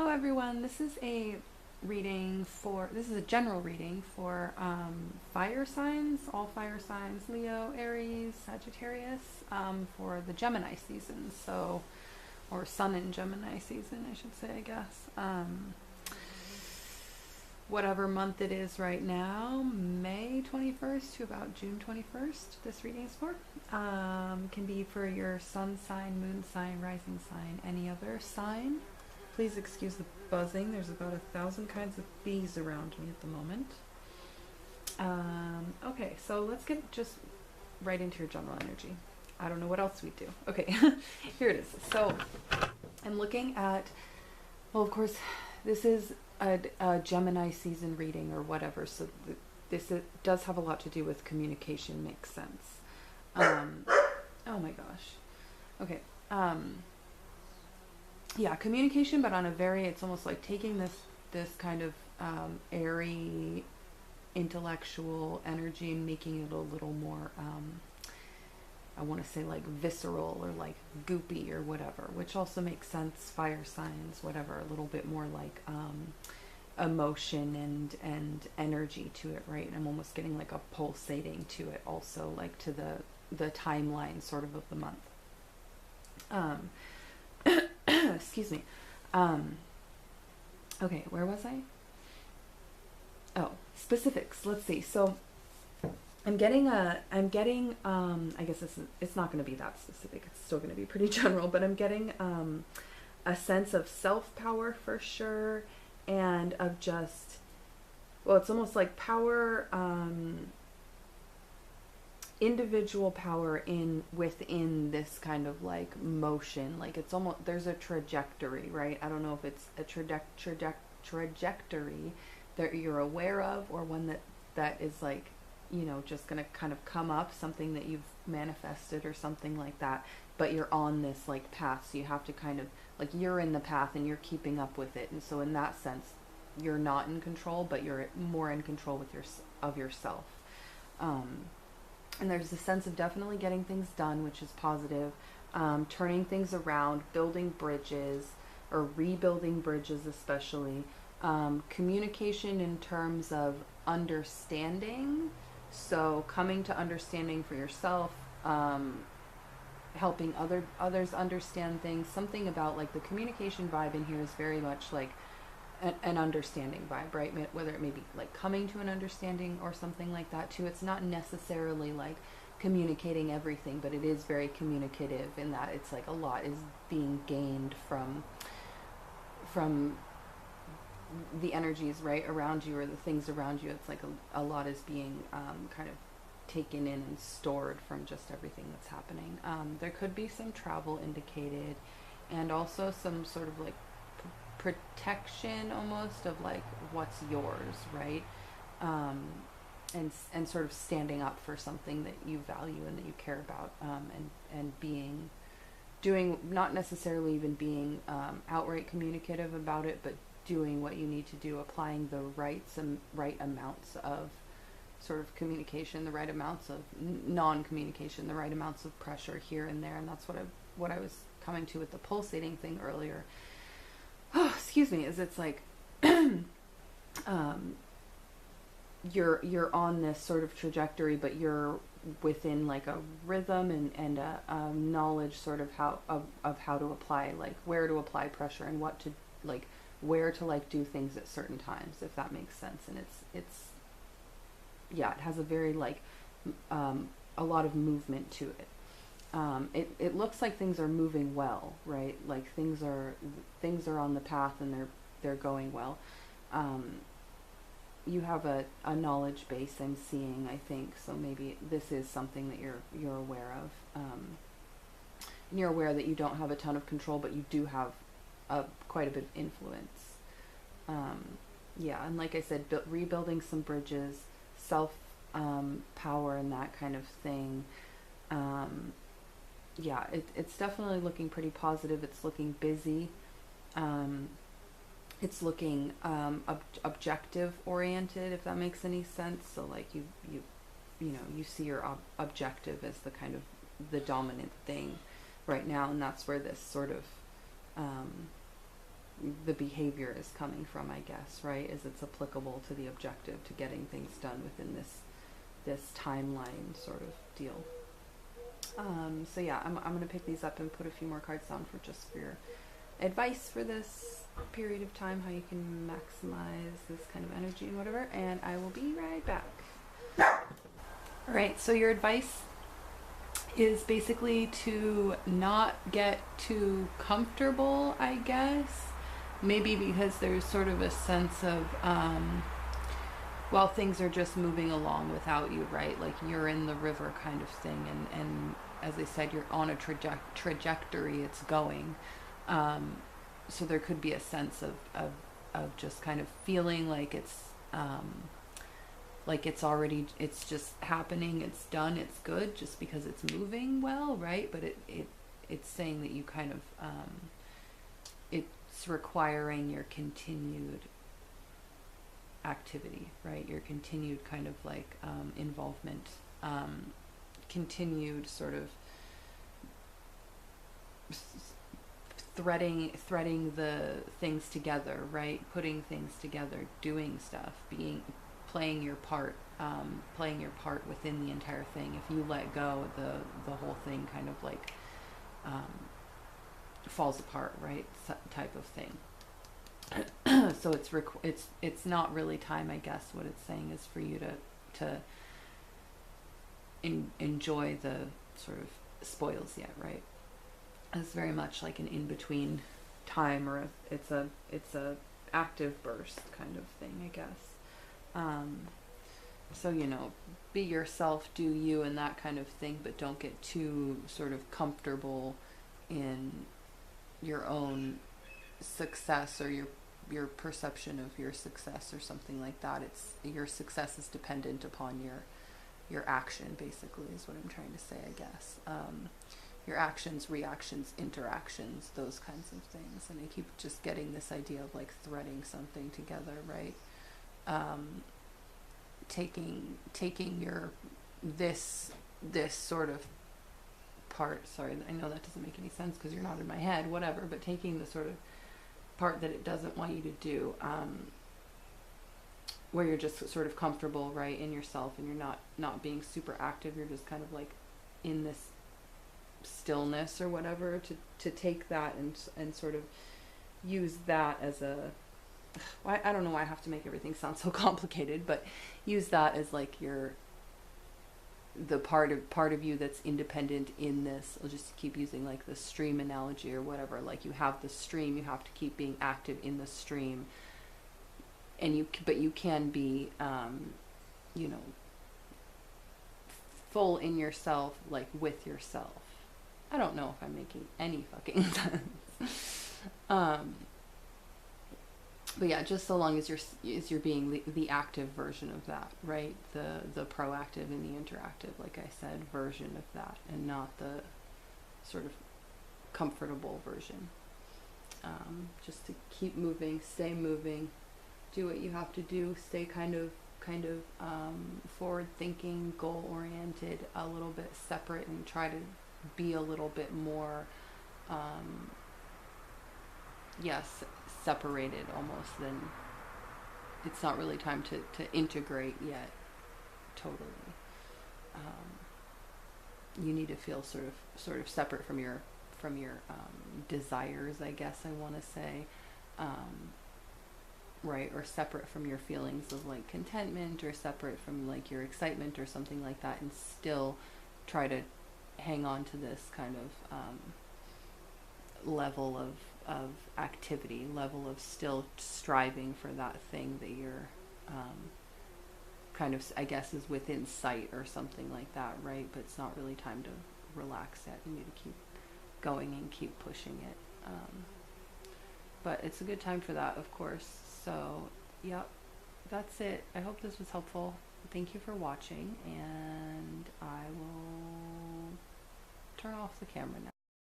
everyone. This is a general reading for fire signs, all fire signs, Leo, Aries, Sagittarius, for the Gemini season. So, or Sun in Gemini season, I should say, I guess. Whatever month it is right now, May 21st to about June 21st, this reading is for. Can be for your sun sign, moon sign, rising sign, any other sign. Please excuse the buzzing. There's about 1,000 kinds of bees around me at the moment. Okay, so let's get just right into your general energy. I don't know what else we do. Okay, here it is. So I'm looking at, well, of course, this is a Gemini season reading or whatever, so does have a lot to do with communication, makes sense. Oh my gosh. Okay. Yeah, communication, but on a very, it's almost like taking this kind of airy, intellectual energy and making it a little more, I want to say like visceral or like goopy or whatever, which also makes sense. Fire signs, whatever, a little bit more like emotion and energy to it, right? And I'm almost getting like a pulsating to it also, like to the timeline sort of the month. Excuse me. Okay, where was I? Oh, specifics. Let's see. So I'm getting, I guess it's not going to be that specific. It's still going to be pretty general, but I'm getting a sense of self-power for sure, and of just, well, it's almost like power, individual power within this kind of like motion. Like it's almost, there's a trajectory, right? I don't know if it's a trajectory that you're aware of, or one that is like, you know, just gonna kind of come up, something that you've manifested or something like that, but you're on this like path, so you have to kind of like, you're in the path and you're keeping up with it, and so in that sense you're not in control, but you're more in control with yourself. And there's a sense of definitely getting things done, which is positive, turning things around, building bridges or rebuilding bridges, especially communication in terms of understanding. So coming to understanding for yourself, helping others understand things. Something about like the communication vibe in here is very much like an understanding vibe, right? Whether it may be like coming to an understanding or something like that too. It's not necessarily like communicating everything, but it is very communicative in that it's like a lot is being gained from the energies right around you, or the things around you. It's like a lot is being kind of taken in and stored from just everything that's happening. There could be some travel indicated, and also some sort of like protection almost of like what's yours, right? And sort of standing up for something that you value and that you care about, and doing, not necessarily even being outright communicative about it, but doing what you need to do, applying the right amounts of sort of communication, the right amounts of non-communication, the right amounts of pressure here and there. And that's what I was coming to with the pulsating thing earlier. Oh, excuse me, is it's like you're on this sort of trajectory, but you're within like a rhythm and a knowledge sort of how to apply, like where to apply pressure and what to like, where to like do things at certain times, if that makes sense. And it's yeah, it has a very like a lot of movement to it. It looks like things are moving well, right? Like things are on the path and they're going well. You have a knowledge base I'm seeing, I think, so maybe this is something that you're aware of. And you're aware that you don't have a ton of control, but you do have quite a bit of influence. Yeah, and like I said, rebuilding some bridges, self power and that kind of thing. Yeah, it's definitely looking pretty positive. It's looking busy. It's looking objective oriented, if that makes any sense. So like you know, you see your objective as the kind of the dominant thing right now, and that's where this sort of the behavior is coming from, I guess, right? Is it's applicable to the objective, to getting things done within this timeline sort of deal. So yeah, I'm going to pick these up and put a few more cards down for your advice for this period of time, how you can maximize this kind of energy and whatever, and I will be right back. All right, so your advice is basically to not get too comfortable, I guess. Maybe because there's sort of a sense of, well, things are just moving along without you, right? Like you're in the river kind of thing. And as I said, you're on a trajectory, it's going. So there could be a sense of just kind of feeling like it's already, it's just happening, it's done, it's good, just because it's moving well, right? But it's saying that you kind of, it's requiring your continued activity, right? Your continued kind of like involvement, continued sort of threading the things together, right? Putting things together, doing stuff, playing your part within the entire thing. If you let go, the whole thing kind of like falls apart, right? Type of thing. So it's not really time, I guess. What it's saying is for you to enjoy the sort of spoils yet, right? It's very much like an in-between time, or it's a active burst kind of thing, I guess. So, you know, be yourself, do you, and that kind of thing, but don't get too sort of comfortable in your own success, or your perception of your success or something like that. It's your success is dependent upon your action, basically, is what I'm trying to say, I guess. Your actions, reactions, interactions, those kinds of things. And I keep just getting this idea of like threading something together, right? Taking your this sort of part, sorry, I know that doesn't make any sense because you're not in my head, whatever, but taking the sort of part that it doesn't want you to do, where you're just sort of comfortable, right, in yourself, and you're not being super active, you're just kind of like in this stillness or whatever, to take that and sort of use that as a, I don't know why I have to make everything sound so complicated, but use that as like the part of you that's independent in this. I'll just keep using like the stream analogy or whatever. Like you have the stream, you have to keep being active in the stream, and but you can be, you know, full in yourself, like with yourself. I don't know if I'm making any fucking sense. But yeah, just so long as you're being the active version of that, right? The proactive and the interactive, like I said, version of that, and not the sort of comfortable version. Just to keep moving, stay moving, do what you have to do, stay kind of forward thinking, goal oriented, a little bit separate, and try to be a little bit more separated almost. Than it's not really time to integrate yet totally. You need to feel sort of separate from your desires, I guess I want to say, right, or separate from your feelings of like contentment, or separate from like your excitement or something like that, and still try to hang on to this kind of level of activity, level of still striving for that thing that you're kind of, I guess, is within sight or something like that, right? But it's not really time to relax yet. You need to keep going and keep pushing it. But it's a good time for that, of course. So, yep, that's it. I hope this was helpful. Thank you for watching, and I will turn off the camera now.